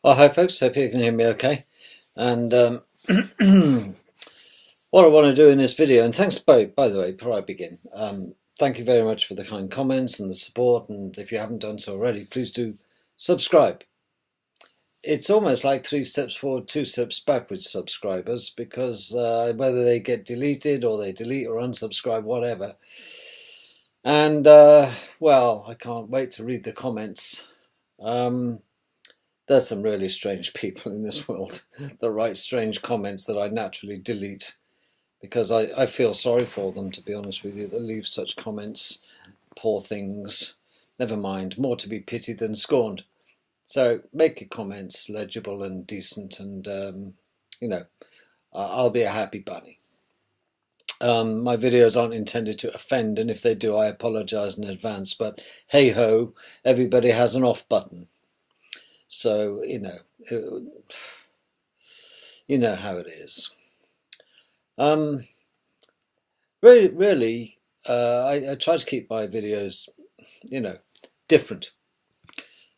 Oh, hi folks, hope you can hear me okay. And what I want to do in this video, and thanks by the way, before I begin, thank you very much for the kind comments and the support, and if you haven't done so already, please do subscribe. It's almost like 3 steps forward, 2 steps backwards subscribers, because whether they get deleted or they delete or unsubscribe, whatever. And well, I can't wait to read the comments. There's some really strange people in this world that write strange comments that I naturally delete because I feel sorry for them, to be honest with you, that leave such comments. Poor things. Never mind, more to be pitied than scorned. So make your comments legible and decent, and I'll be a happy bunny. My videos aren't intended to offend, and if they do, I apologise in advance, but hey ho, everybody has an off button. So, you know how it is. Really, I try to keep my videos, different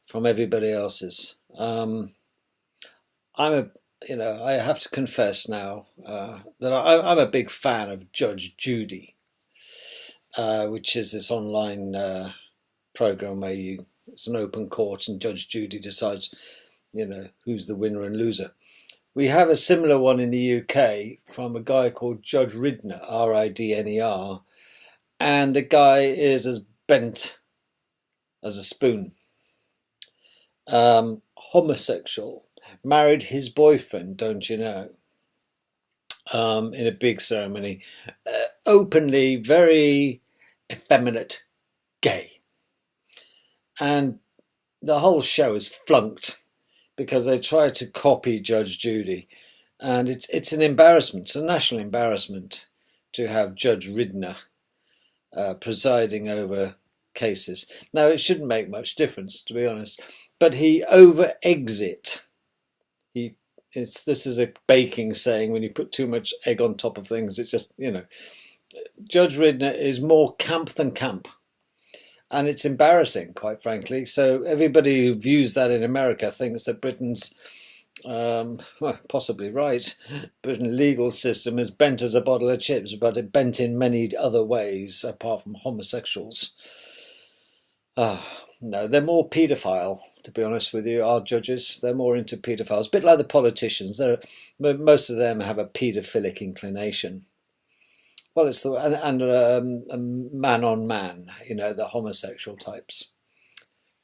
from everybody else's. I have to confess now that I'm a big fan of Judge Judy, which is this online program where it's an open court and Judge Judy decides, who's the winner and loser. We have a similar one in the UK from a guy called Judge Ridner, Ridner, and the guy is as bent as a spoon. Homosexual, married his boyfriend, don't you know, in a big ceremony, openly very effeminate gay. And the whole show is flunked because they try to copy Judge Judy, and it's an embarrassment. It's a national embarrassment to have Judge Ridner presiding over cases. Now, it shouldn't make much difference, to be honest, but he over-eggs it. This is a baking saying: when you put too much egg on top of things, it's just, Judge Ridner is more camp than camp. And it's embarrassing, quite frankly. So everybody who views that in America thinks that Britain's, possibly right, Britain's legal system is bent as a bottle of chips, but it bent in many other ways, apart from homosexuals. No, they're more paedophile, to be honest with you, our judges. They're more into paedophiles, a bit like the politicians. Most of them have a paedophilic inclination. Well, it's a man on man, the homosexual types.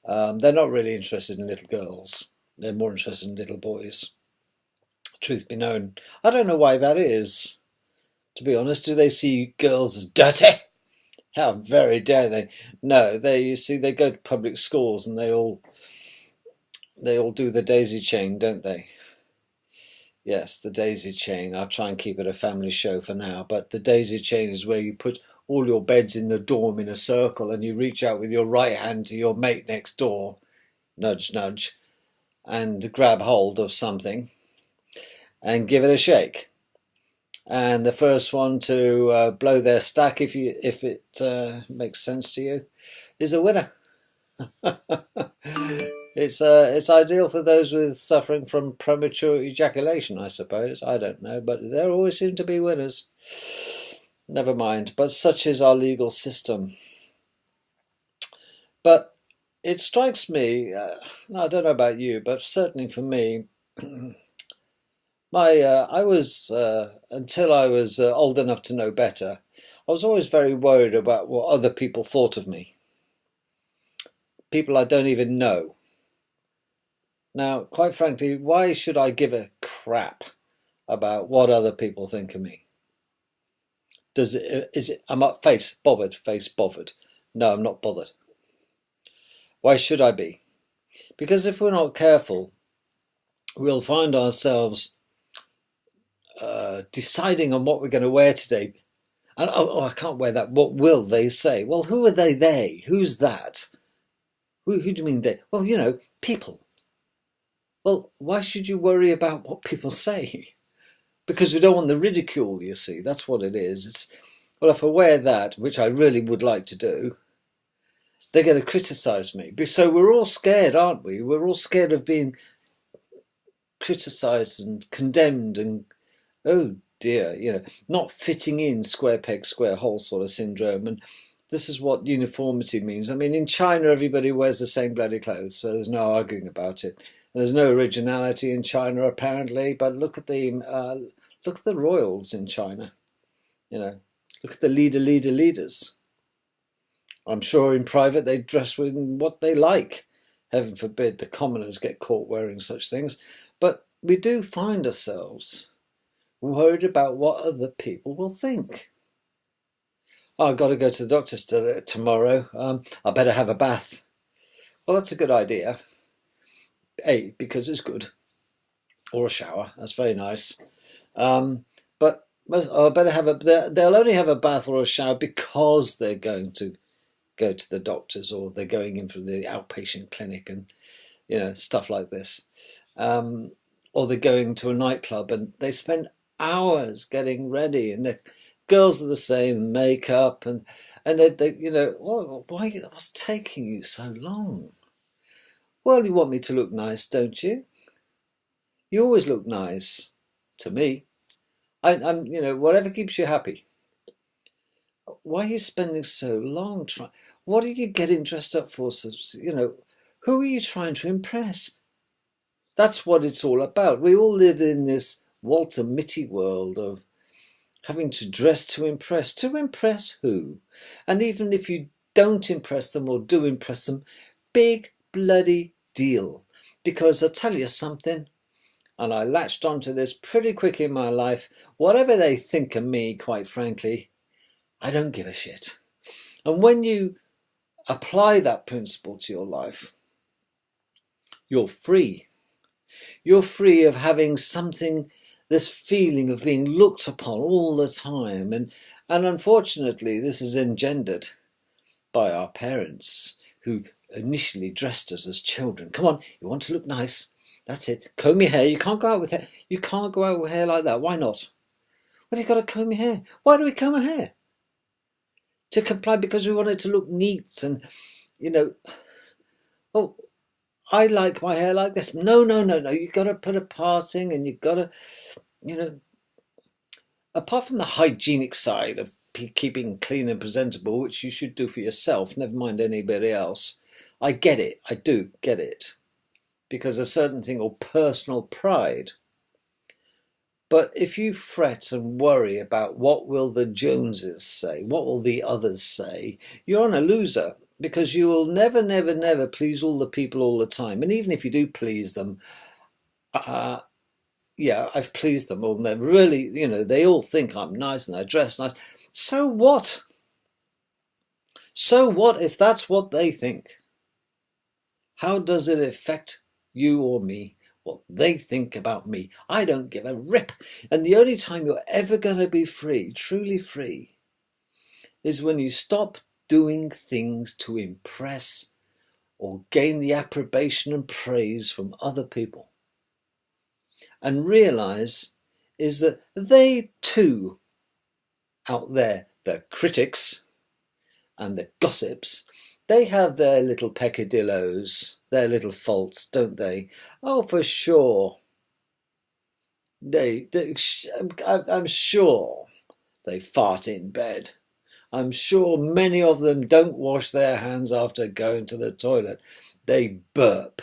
They're not really interested in little girls. They're more interested in little boys. Truth be known, I don't know why that is. To be honest, do they see girls as dirty? How very dare they? No, they go to public schools and they all do the daisy chain, don't they? Yes, the daisy chain. I'll try and keep it a family show for now, but the daisy chain is where you put all your beds in the dorm in a circle and you reach out with your right hand to your mate next door, nudge, nudge, and grab hold of something and give it a shake. And the first one to blow their stack, if it makes sense to you, is a winner. It's ideal for those suffering from premature ejaculation, I suppose. I don't know, but there always seem to be winners. Never mind, but such is our legal system. But it strikes me, I don't know about you, but certainly for me, I was until I was old enough to know better, I was always very worried about what other people thought of me. People I don't even know. Now, quite frankly, why should I give a crap about what other people think of me? I'm face bothered. No, I'm not bothered. Why should I be? Because if we're not careful, we'll find ourselves deciding on what we're going to wear today. And I can't wear that. What will they say? Well, who are they? Who's that? Who do you mean they? Well, people. Well, why should you worry about what people say? Because we don't want the ridicule, you see. That's what it is. Well, if I wear that, which I really would like to do, they're going to criticise me. So we're all scared, aren't we? We're all scared of being criticised and condemned and, oh dear, not fitting in, square peg, square hole sort of syndrome. And this is what uniformity means. I mean, in China, everybody wears the same bloody clothes, so there's no arguing about it. There's no originality in China, apparently, but look at the royals in China. Look at the leaders. I'm sure in private they dress with what they like. Heaven forbid the commoners get caught wearing such things. But we do find ourselves worried about what other people will think. Oh, I've got to go to the doctor's tomorrow. I better have a bath. Well, that's a good idea. A, because it's good. Or a shower. That's very nice. But I better have they'll only have a bath or a shower because they're going to go to the doctors, or they're going in from the outpatient clinic and stuff like this, or they're going to a nightclub and they spend hours getting ready, and the girls are the same, makeup and they why, what's taking you so long? Well, you want me to look nice, don't you? You always look nice to me. I'm whatever keeps you happy. Why are you spending so long trying? What are you getting dressed up for? So, who are you trying to impress? That's what it's all about. We all live in this Walter Mitty world of having to dress to impress. To impress who? And even if you don't impress them or do impress them, big bloody deal. Because I'll tell you something, and I latched onto this pretty quick in my life, whatever they think of me, quite frankly, I don't give a shit. And when you apply that principle to your life, you're free. You're free of having something, this feeling of being looked upon all the time. And unfortunately, this is engendered by our parents who initially dressed us as children. Come on, you want to look nice. That's it. Comb your hair. You can't go out with hair. You can't go out with hair like that. Why not? Well, you've got to comb your hair. Why do we comb our hair? To comply, because we want it to look neat and, oh, I like my hair like this. No. You've got to put a parting, and you've got to, apart from the hygienic side of keeping clean and presentable, which you should do for yourself, never mind anybody else. I get it. I do get it. Because a certain thing, or personal pride. But if you fret and worry about what will the Joneses say, what will the others say, you're on a loser, because you will never please all the people all the time. And even if you do please them, I've pleased them all, and they're really, they all think I'm nice and I dress nice. So what? So what if that's what they think? How does it affect you or me? What they think about me? I don't give a rip. And the only time you're ever going to be free, truly free, is when you stop doing things to impress or gain the approbation and praise from other people, and realize is that they too, out there, the critics and the gossips, they have their little peccadillos, their little faults, don't they? Oh, for sure. I'm sure they fart in bed. I'm sure many of them don't wash their hands after going to the toilet. They burp.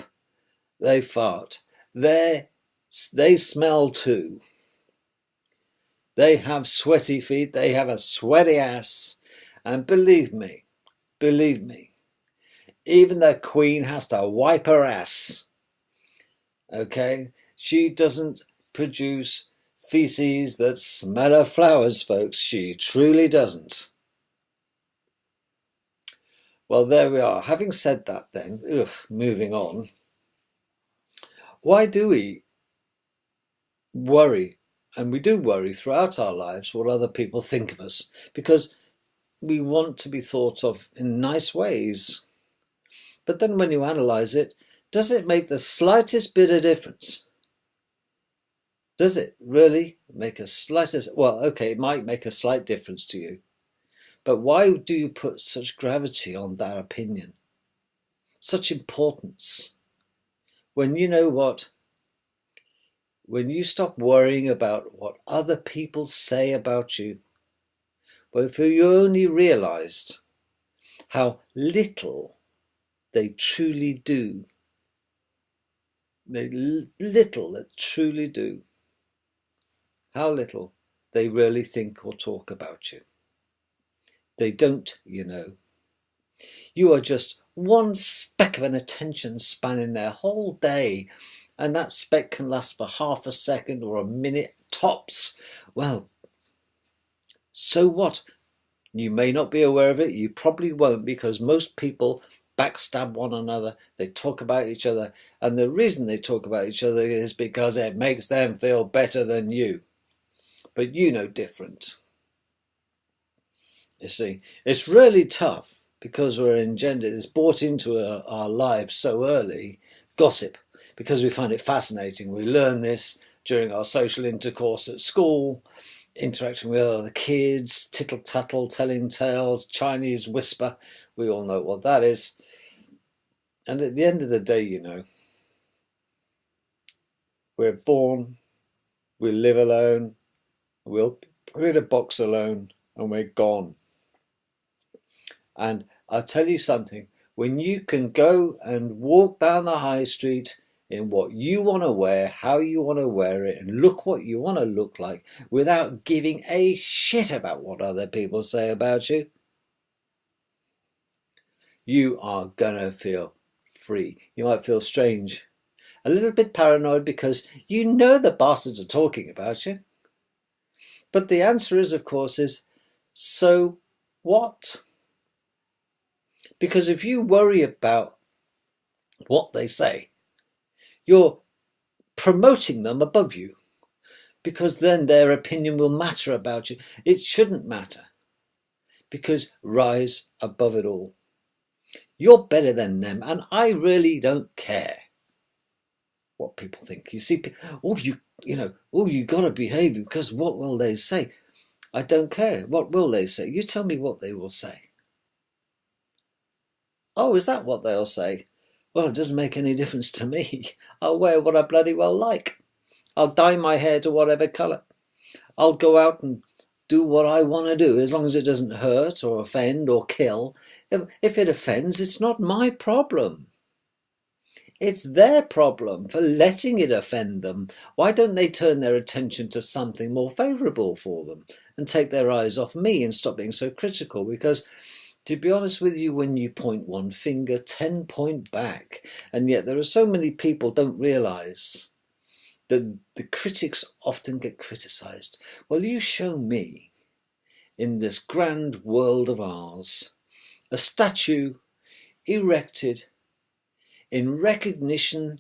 They fart. They smell too. They have sweaty feet. They have a sweaty ass. And believe me, even the Queen has to wipe her ass. Okay? She doesn't produce feces that smell of flowers, folks. She truly doesn't. Well, there we are. Having said that then, moving on. Why do we worry? And we do worry throughout our lives what other people think of us, because we want to be thought of in nice ways. But then when you analyse it, does it make the slightest bit of difference? Does it really make a slightest... Well, okay, it might make a slight difference to you. But why do you put such gravity on that opinion? Such importance? When you know what? when you stop worrying about what other people say about you, well, if you only realized how little they truly do, little that truly do, how little they really think or talk about you. They don't, you know. You are just one speck of an attention span in their whole day, and that speck can last for half a second or a minute tops. Well, so what? You may not be aware of it. You probably won't, because most people backstab one another. They talk about each other. And the reason they talk about each other is because it makes them feel better than you. But you know different. You see, it's really tough because we're engendered, it's brought into our lives so early, gossip, because we find it fascinating. We learn this during our social intercourse at school, interacting with other kids, tittle-tattle, telling tales, Chinese whisper. We all know what that is. And at the end of the day, you know, we're born, we live alone, we'll put in a box alone, and we're gone. And I'll tell you something, when you can go and walk down the high street in what you want to wear, how you want to wear it, and look what you want to look like without giving a shit about what other people say about you, you are gonna feel free. You might feel strange, a little bit paranoid, because you know the bastards are talking about you. But the answer is, of course, is so what? Because if you worry about what they say, you're promoting them above you, because then their opinion will matter about you. It shouldn't matter, because rise above it all. You're better than them, and I really don't care what people think. You see, you got to behave, because what will they say? I don't care. What will they say? You tell me what they will say. Oh, is that what they'll say? Well, it doesn't make any difference to me. I'll wear what I bloody well like. I'll dye my hair to whatever colour. I'll go out and do what I want to do, as long as it doesn't hurt or offend or kill. If it offends, it's not my problem. It's their problem for letting it offend them. Why don't they turn their attention to something more favourable for them and take their eyes off me and stop being so critical? Because, to be honest with you, when you point one finger, 10 point back. And yet there are so many people don't realise that the critics often get criticised. Well, you show me, in this grand world of ours, a statue erected in recognition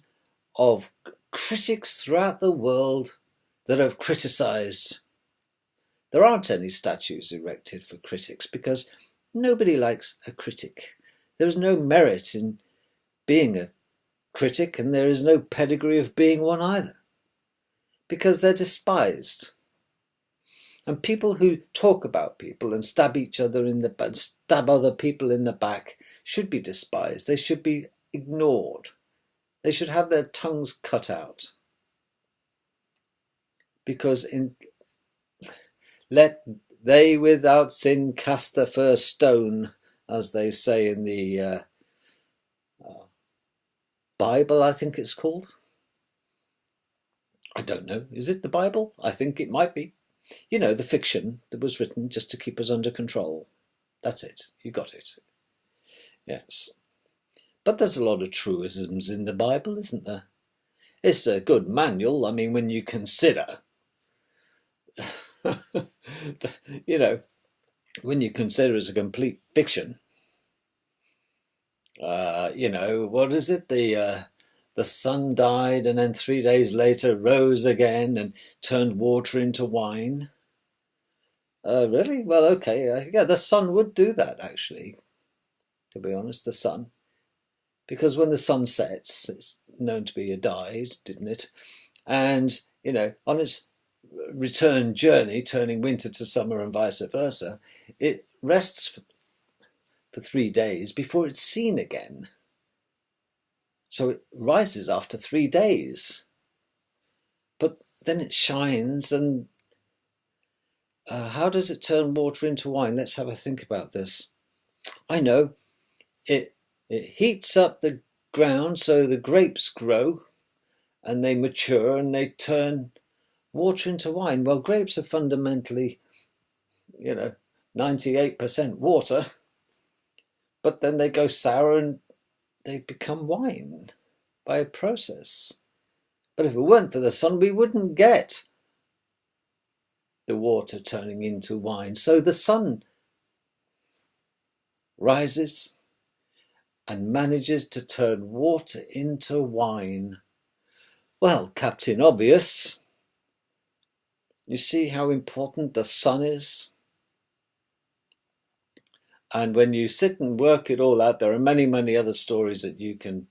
of critics throughout the world that have criticised. There aren't any statues erected for critics, because nobody likes a critic. There is no merit in being a critic, and there is no pedigree of being one either, because they're despised. And people who talk about people and stab each other in the back, stab other people in the back, should be despised. They should be ignored. They should have their tongues cut out. Because let they without sin cast the first stone, as they say in the Bible, I think it's called. I don't know. Is it the Bible? I think it might be. You know, the fiction that was written just to keep us under control. That's it. You got it. Yes. But there's a lot of truisms in the Bible, isn't there? It's a good manual. I mean, when you consider, when you consider it's a complete fiction, what is it? The sun died and then 3 days later rose again and turned water into wine. Really? Well, okay. Yeah, the sun would do that, actually, to be honest, the sun. Because when the sun sets, it's known to be died, didn't it? And, on its return journey, turning winter to summer and vice versa, it rests for 3 days before it's seen again. So it rises after 3 days. But then it shines, and how does it turn water into wine? Let's have a think about this. I know, it heats up the ground so the grapes grow and they mature and they turn water into wine. Well, grapes are fundamentally, 98% water, but then they go sour and they become wine by a process. But if it weren't for the sun, we wouldn't get the water turning into wine. So the sun rises and manages to turn water into wine. Well, Captain Obvious, you see how important the sun is? And when you sit and work it all out, there are many, many other stories that you can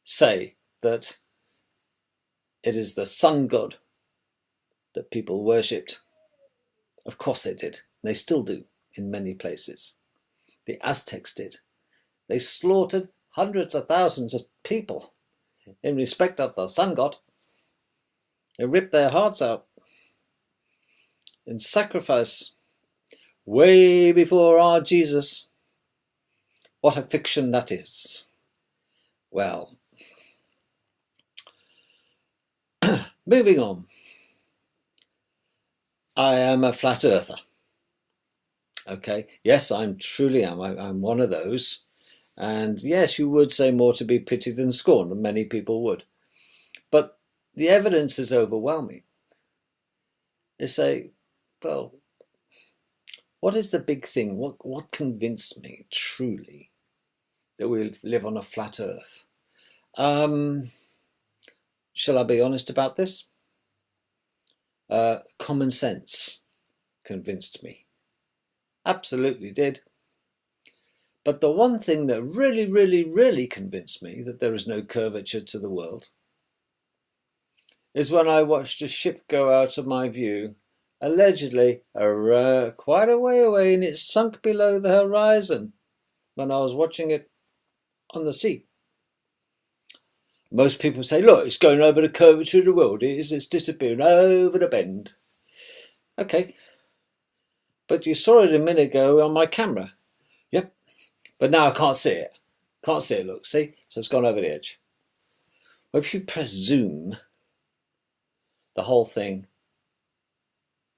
say that it is the sun god that people worshipped. Of course they did. They still do in many places. The Aztecs did. They slaughtered hundreds of thousands of people in respect of the sun god. They ripped their hearts out in sacrifice way before our Jesus. What a fiction that is. Well, moving on. I am a flat earther. Okay, yes, I'm truly am. I'm one of those. And yes, you would say more to be pitied than scorned, and many people would. But the evidence is overwhelming. They say, well, what is the big thing? What convinced me truly that we live on a flat earth? Shall I be honest about this? Common sense convinced me. Absolutely did. But the one thing that really, really, really convinced me that there is no curvature to the world is when I watched a ship go out of my view, allegedly quite a way away, and it sunk below the horizon when I was watching it on the sea. Most people say, look, it's going over the curvature of the world. It's disappearing over the bend. Okay. But you saw it a minute ago on my camera. Yep. But now I can't see it. Can't see it, look. See? So it's gone over the edge. Well, if you press zoom, the whole thing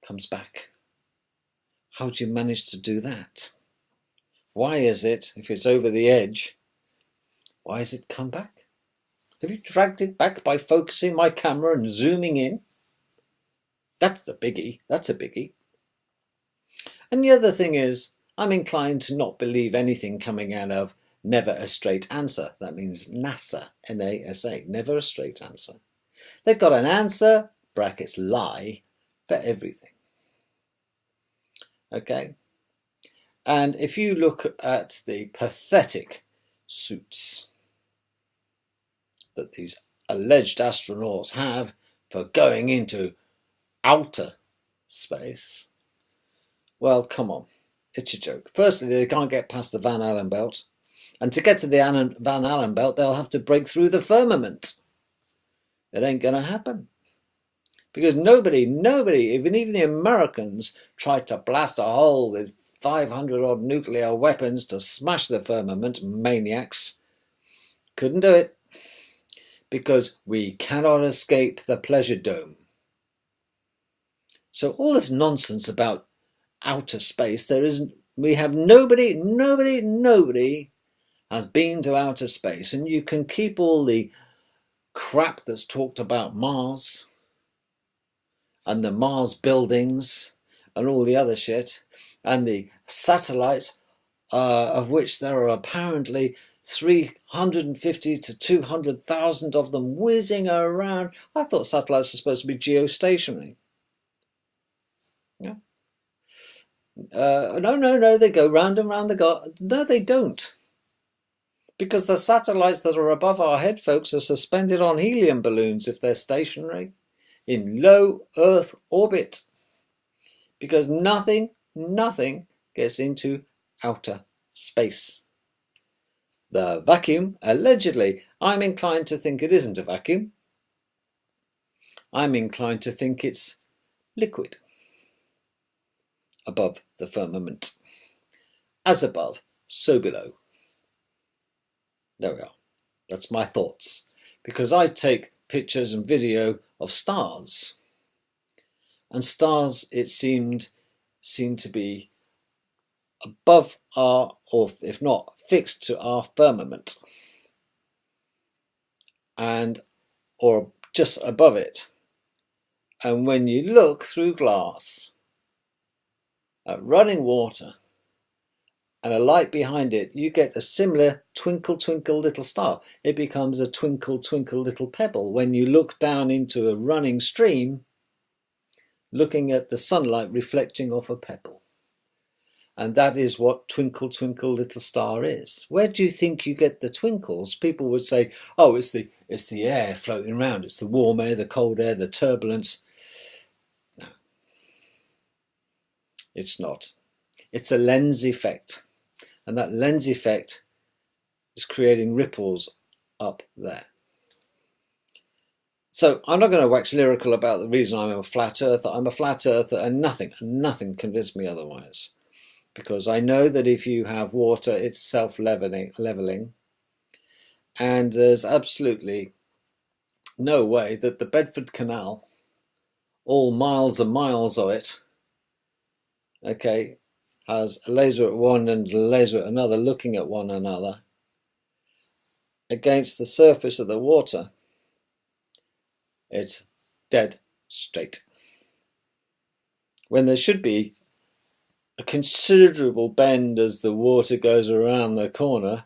comes back. How do you manage to do that? Why is it, if it's over the edge, why has it come back? Have you dragged it back by focusing my camera and zooming in? That's the biggie. That's a biggie. And the other thing is, I'm inclined to not believe anything coming out of never a straight answer. That means NASA, N-A-S-A, never a straight answer. They've got an answer, brackets lie, for everything. Okay? And if you look at the pathetic suits that these alleged astronauts have for going into outer space, well, come on, it's a joke. Firstly, they can't get past the Van Allen belt. And to get to the Van Allen belt, they'll have to break through the firmament. It ain't going to happen. Because nobody, even the Americans, tried to blast a hole with 500-odd nuclear weapons to smash the firmament, maniacs. Couldn't do it. Because we cannot escape the pleasure dome. So all this nonsense about outer space, we have nobody has been to outer space, and you can keep all the crap that's talked about Mars and the Mars buildings and all the other shit and the satellites, of which there are apparently 350 to 200,000 of them whizzing around. I thought satellites are supposed to be geostationary. Yeah. No, they go round and round the God. No, they don't. Because the satellites that are above our head, folks, are suspended on helium balloons if they're stationary in low Earth orbit. Because nothing gets into outer space. The vacuum, allegedly, I'm inclined to think it isn't a vacuum. I'm inclined to think it's liquid above the firmament. As above, so below. There we are. That's my thoughts. Because I take pictures and video of stars. And stars, it seem to be above our, or if not, fixed to our firmament. Or just above it. And when you look through glass at running water and a light behind it, you get a similar twinkle, twinkle, little star. It becomes a twinkle, twinkle, little pebble. When you look down into a running stream, looking at the sunlight reflecting off a pebble. And that is what twinkle, twinkle, little star is. Where do you think you get the twinkles? People would say, oh, it's the air floating around. It's the warm air, the cold air, the turbulence. No, it's not. It's a lens effect. And that lens effect is creating ripples up there. So I'm not going to wax lyrical about the reason I'm a flat earther. I'm a flat earther, and nothing convinced me otherwise. Because I know that if you have water, it's self-leveling. And there's absolutely no way that the Bedford Canal, all miles and miles of it, okay, has a laser at one and a laser at another looking at one another against the surface of the water. It's dead straight. When there should be a considerable bend as the water goes around the corner,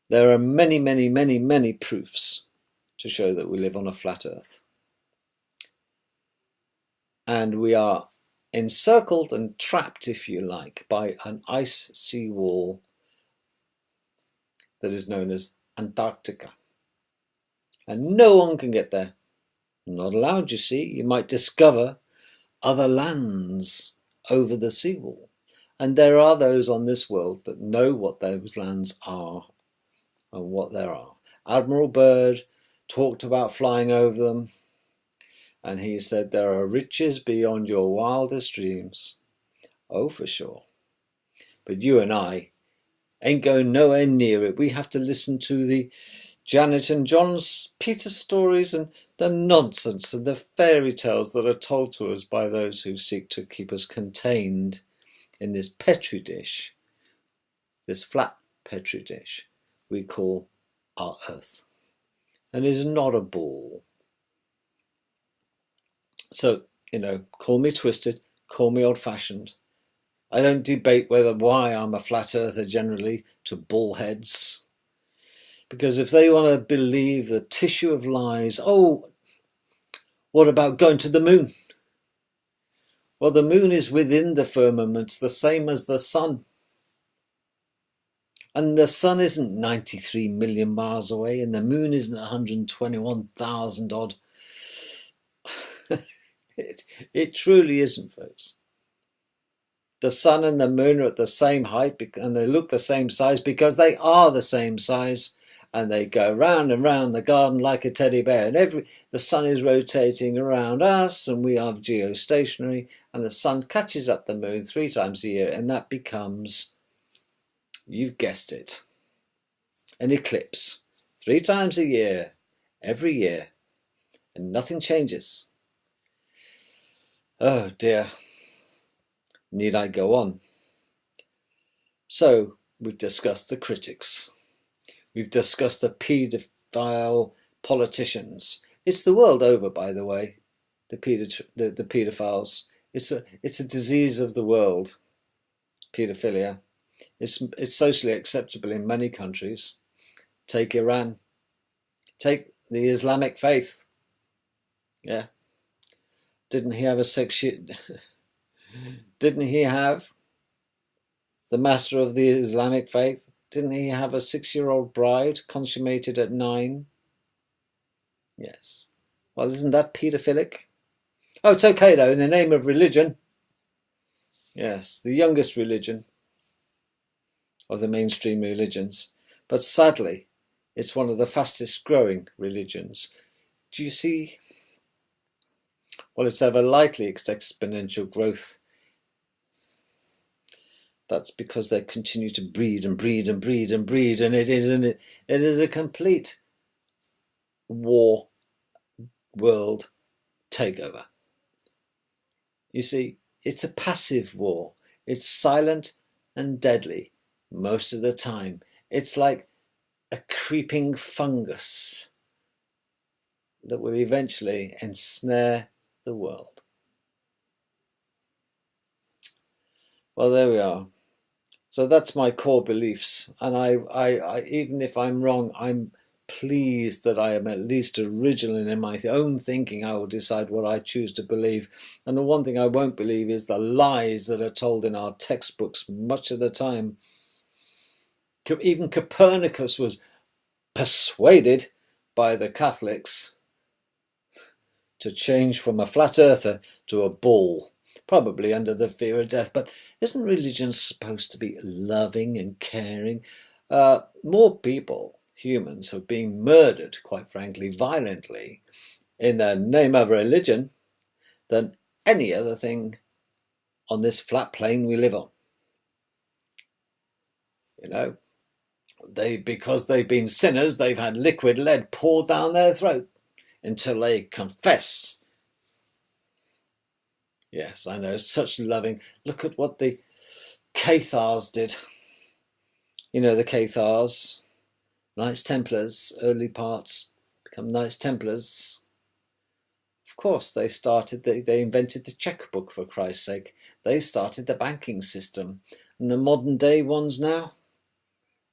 there are many, many, many, many proofs to show that we live on a flat earth. And we are encircled and trapped, if you like, by an ice sea wall that is known as Antarctica. And no one can get there. Not allowed, you see. You might discover other lands over the seawall. And there are those on this world that know what those lands are and what there are. Admiral Byrd talked about flying over them, and he said there are riches beyond your wildest dreams. Oh, for sure. But you and I ain't going nowhere near it. We have to listen to the Janet and John Peter stories and the nonsense and the fairy tales that are told to us by those who seek to keep us contained in this petri dish, this flat petri dish we call our earth. And it is not a ball. So, call me twisted, call me old-fashioned. I don't debate why I'm a flat earther generally to bullheads. Because if they want to believe the tissue of lies, oh, what about going to the moon? Well, the moon is within the firmament, the same as the sun. And the sun isn't 93 million miles away, and the moon isn't 121,000 odd. It truly isn't, folks. The sun and the moon are at the same height, and they look the same size because they are the same size. And they go round and round the garden like a teddy bear. And the sun is rotating around us, and we are geostationary, and the sun catches up the moon 3 times a year, and that becomes, you've guessed it, an eclipse. 3 times a year, every year, and nothing changes. Oh dear, need I go on? So, we've discussed the critics. We've discussed the paedophile politicians. It's the world over, by the way, the paedophiles. It's a disease of the world, paedophilia. It's socially acceptable in many countries. Take Iran. Take the Islamic faith. Yeah. Didn't he have Didn't he have the master of the Islamic faith? Didn't he have a 6-year-old bride consummated at 9? Yes. Well, isn't that paedophilic? Oh, it's okay though, in the name of religion. Yes, the youngest religion of the mainstream religions. But sadly, it's one of the fastest growing religions. Do you see? Well, it's ever likely it's exponential growth. That's because they continue to breed and breed and breed and breed, and it is a complete war world takeover. You see, it's a passive war. It's silent and deadly most of the time. It's like a creeping fungus that will eventually ensnare the world. Well, there we are. So that's my core beliefs, and I even if I'm wrong, I'm pleased that I am at least original in my own thinking. I will decide what I choose to believe, and the one thing I won't believe is the lies that are told in our textbooks much of the time. Even Copernicus was persuaded by the Catholics to change from a flat earther to a ball, probably under the fear of death. But isn't religion supposed to be loving and caring? More people, humans, have been murdered, quite frankly, violently, in the name of religion than any other thing on this flat plane we live on. You know, because they've been sinners, they've had liquid lead poured down their throat until they confess. Yes, I know, such loving. Look at what the Cathars did. You know, the Cathars, Knights Templars, early parts, become Knights Templars. Of course, they invented the checkbook, for Christ's sake. They started the banking system. And the modern day ones now?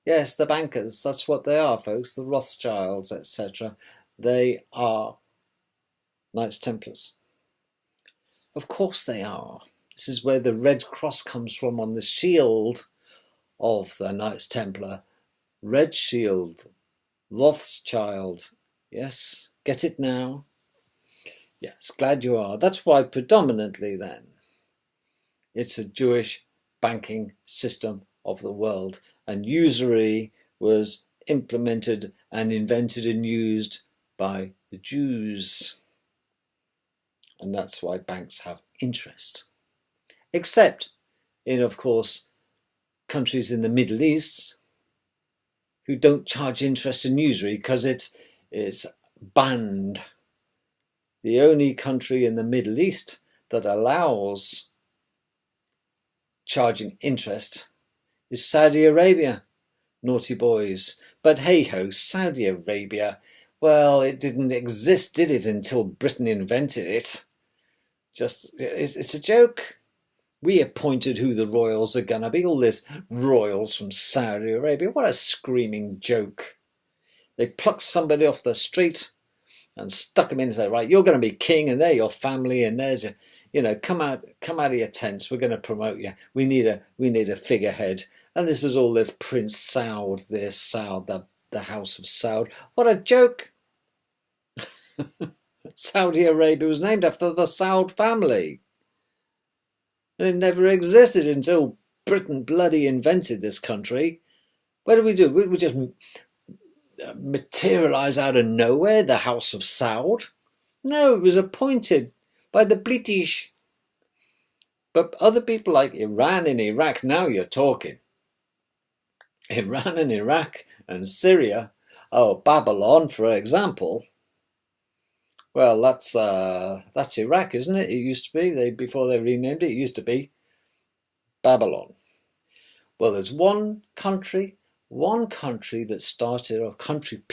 Yes, the bankers, that's what they are, folks, the Rothschilds, etc. They are Knights Templars. Of course they are. This is where the red cross comes from on the shield of the Knights Templar. Red shield, Rothschild. Yes, get it now? Yes, glad you are. That's why predominantly then it's a Jewish banking system of the world, and usury was implemented and invented and used by the Jews. And that's why banks have interest. Except in, of course, countries in the Middle East who don't charge interest and usury because it's banned. The only country in the Middle East that allows charging interest is Saudi Arabia. Naughty boys. But hey-ho, Saudi Arabia, well, it didn't exist, did it, until Britain invented it? It's a joke. We appointed who the royals are going to be. All this royals from Saudi Arabia. What a screaming joke. They plucked somebody off the street and stuck him in and said, right, you're going to be king, and they're your family, and there's your, come out of your tents. We're going to promote you. We need a figurehead. And this is all this Prince Saud, the House of Saud. What a joke. Saudi Arabia was named after the Saud family. And it never existed until Britain bloody invented this country. What do? We just materialise out of nowhere, the House of Saud? No, it was appointed by the British. But other people like Iran and Iraq, now you're talking. Iran and Iraq and Syria, Babylon, for example. Well, that's Iraq, isn't it? It used to be. Before they renamed it, it used to be Babylon. Well, there's one country that started, or country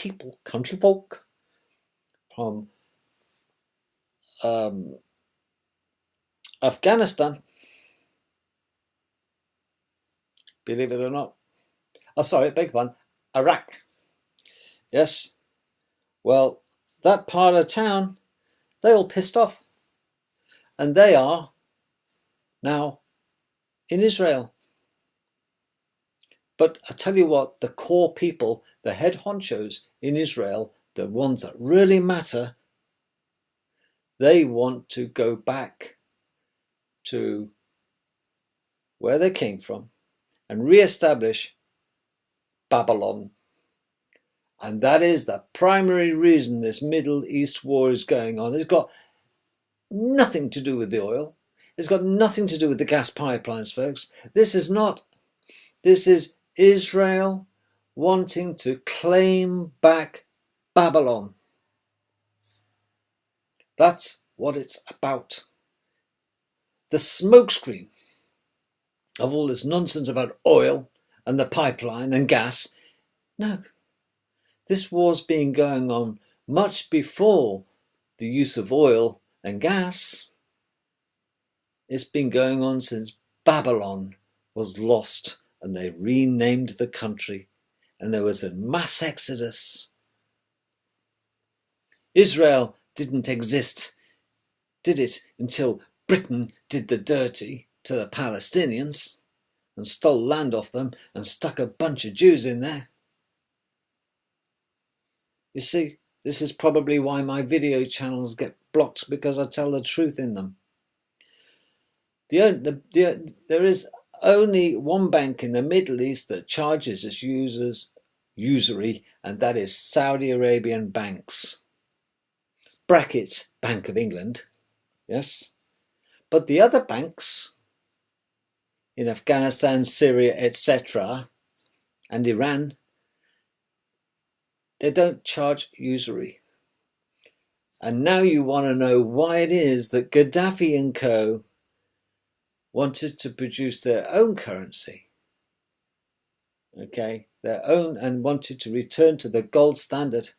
folk from Afghanistan. Believe it or not. Oh, sorry, beg one. Iraq. Yes. Well, that part of town, they all pissed off. And they are now in Israel. But I tell you what, the core people, the head honchos in Israel, the ones that really matter, they want to go back to where they came from and re-establish Babylon And that is the primary reason this Middle East war is going on. It's got nothing to do with the oil. It's got nothing to do with the gas pipelines, folks. This is Israel wanting to claim back Babylon. That's what it's about. The smokescreen of all this nonsense about oil and the pipeline and gas. No, this war's been going on much before the use of oil and gas. It's been going on since Babylon was lost and they renamed the country and there was a mass exodus. Israel didn't exist, did it, until Britain did the dirty to the Palestinians and stole land off them and stuck a bunch of Jews in there. You see, this is probably why my video channels get blocked, because I tell the truth in them. There is only one bank in the Middle East that charges its users usury, and that is Saudi Arabian banks. Brackets, Bank of England, yes? But the other banks in Afghanistan, Syria, etc., and Iran, they don't charge usury. And now you want to know why it is that Gaddafi and co. wanted to produce their own currency, okay, their own, and wanted to return to the gold standard.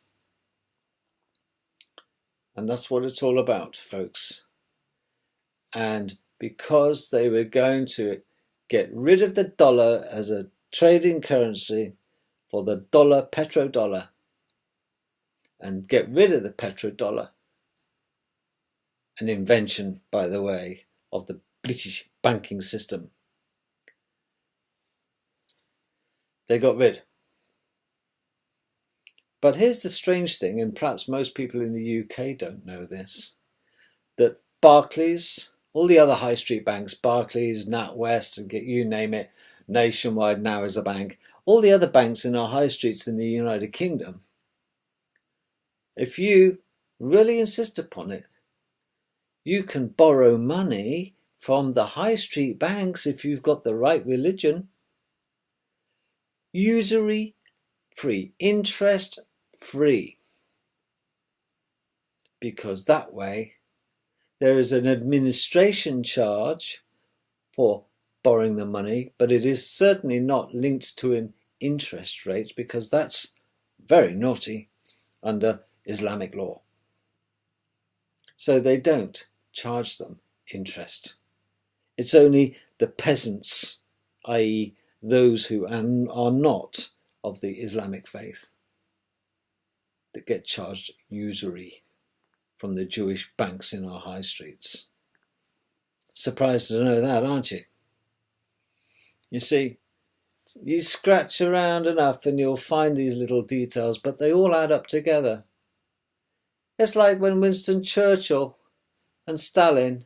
And that's what it's all about, folks. And because they were going to get rid of the dollar as a trading currency for the dollar, petrodollar, and get rid of the petrodollar, an invention, by the way, of the British banking system. They got rid. But here's the strange thing, and perhaps most people in the UK don't know this, that Barclays, all the other high street banks, Barclays, NatWest, and you name it, Nationwide now is a bank, all the other banks in our high streets in the United Kingdom, if you really insist upon it, you can borrow money from the high street banks if you've got the right religion, usury free, interest free, because that way there is an administration charge for borrowing the money, but it is certainly not linked to an interest rate, because that's very naughty under Islamic law. So they don't charge them interest. It's only the peasants, i.e. those who are not of the Islamic faith, that get charged usury from the Jewish banks in our high streets. Surprised to know that, aren't you? You see, you scratch around enough and you'll find these little details, but they all add up together. It's like when Winston Churchill and Stalin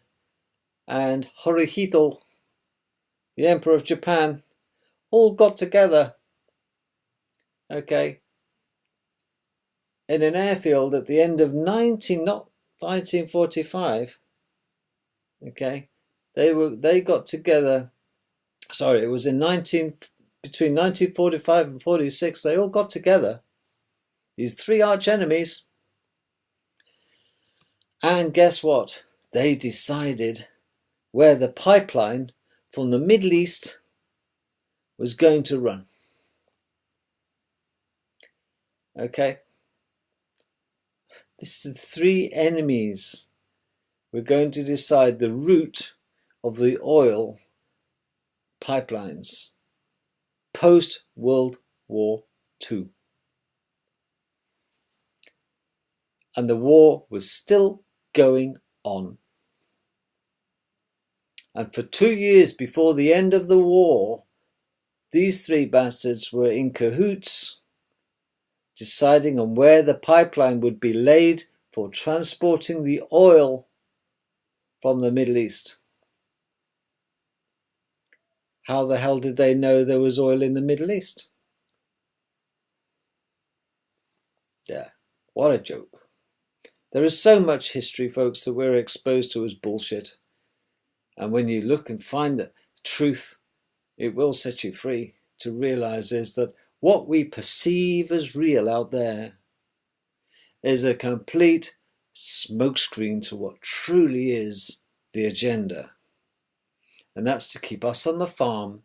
and Hirohito, the Emperor of Japan, all got together, okay, in an airfield at the end of 1945, okay, they got together, sorry, it was between 1945 and 46, they all got together, these three arch enemies, and guess what? They decided where the pipeline from the Middle East was going to run. Okay? This is the three enemies. We're going to decide the route of the oil pipelines post-World War II. And the war was still going on. And for 2 years before the end of the war, these three bastards were in cahoots, deciding on where the pipeline would be laid for transporting the oil from the Middle East. How the hell did they know there was oil in the Middle East? Yeah, what a joke. There is so much history, folks, that we're exposed to as bullshit. And when you look and find the truth, it will set you free to realize is that what we perceive as real out there is a complete smokescreen to what truly is the agenda. And that's to keep us on the farm,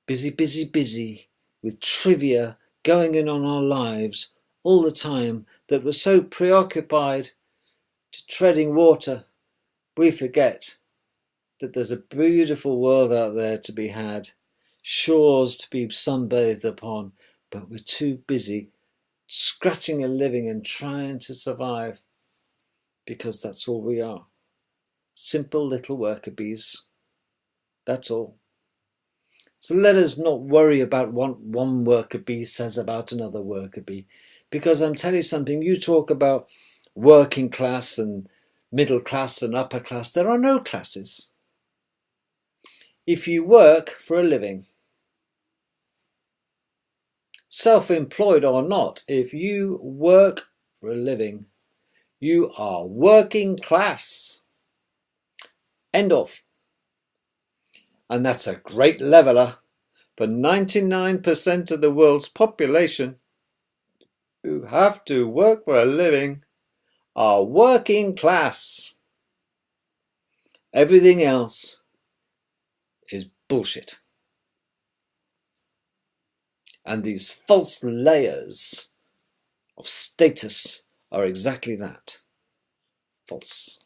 busy, busy, busy, with trivia going in on our lives all the time, that we're so preoccupied to treading water, we forget that there's a beautiful world out there to be had, shores to be sunbathed upon, but we're too busy scratching a living and trying to survive, because that's all we are. Simple little worker bees. That's all. So let us not worry about what one worker bee says about another worker bee, because I'm telling you something, you talk about working class and middle class and upper class. There are no classes. If you work for a living, self-employed or not, if you work for a living, you are working class. End of. And that's a great leveler for 99% of the world's population who have to work for a living are working class. Everything else is bullshit. And these false layers of status are exactly that. False.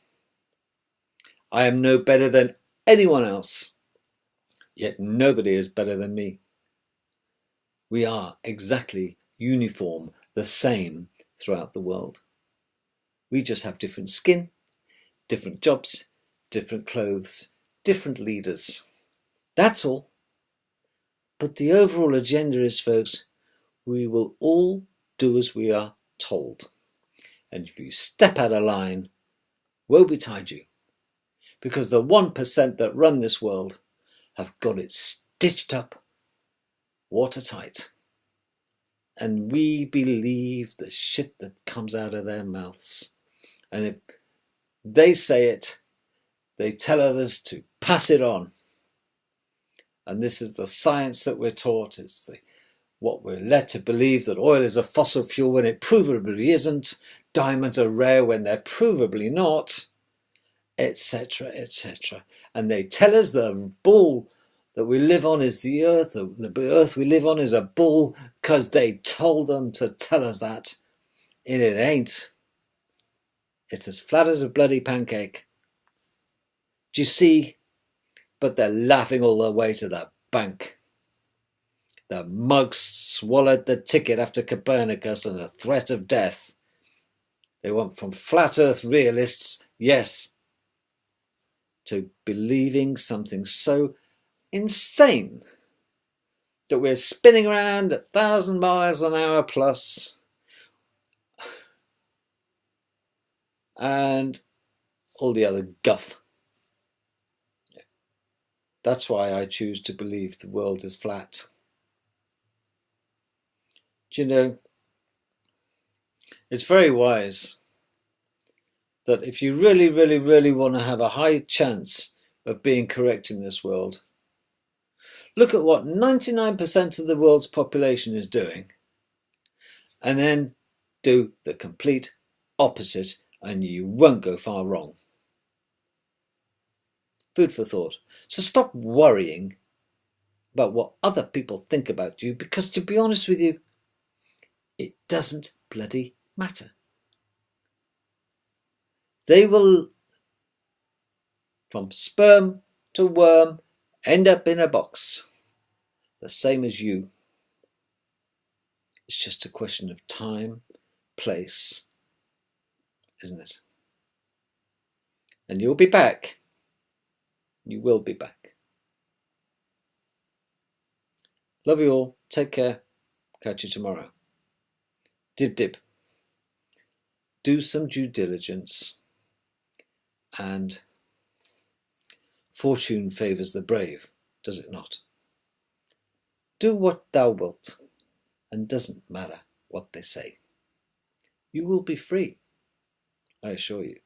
I am no better than anyone else, yet nobody is better than me. We are exactly uniform, the same throughout the world. We just have different skin, different jobs, different clothes, different leaders. That's all. But the overall agenda is, folks, we will all do as we are told. And if you step out of line, woe betide you. Because the 1% that run this world have got it stitched up watertight. And we believe the shit that comes out of their mouths. And if they say it, they tell others to pass it on. And this is the science that we're taught. It's what we're led to believe, that oil is a fossil fuel when it provably isn't, diamonds are rare when they're provably not, etc., etc. And they tell us the bull that we live on is the earth we live on is a bull because they told them to tell us that. And it ain't. It's as flat as a bloody pancake. Do you see? But they're laughing all the way to the bank. The mugs swallowed the ticket after Copernicus and the threat of death. They went from flat earth realists, yes, to believing something so insane that we're spinning around at 1,000 miles an hour plus, and all the other guff. That's why I choose to believe the world is flat. Do you know, it's very wise that if you really, really, really want to have a high chance of being correct in this world, look at what 99% of the world's population is doing, and then do the complete opposite, and you won't go far wrong. Food for thought. So stop worrying about what other people think about you, because to be honest with you, it doesn't bloody matter. They will, from sperm to worm, end up in a box, the same as you. It's just a question of time, place, isn't it? And you'll be back. You will be back. Love you all. Take care. Catch you tomorrow. Dib dib. Do some due diligence, and fortune favours the brave, does it not? Do what thou wilt, and doesn't matter what they say. you will be free, I assure you.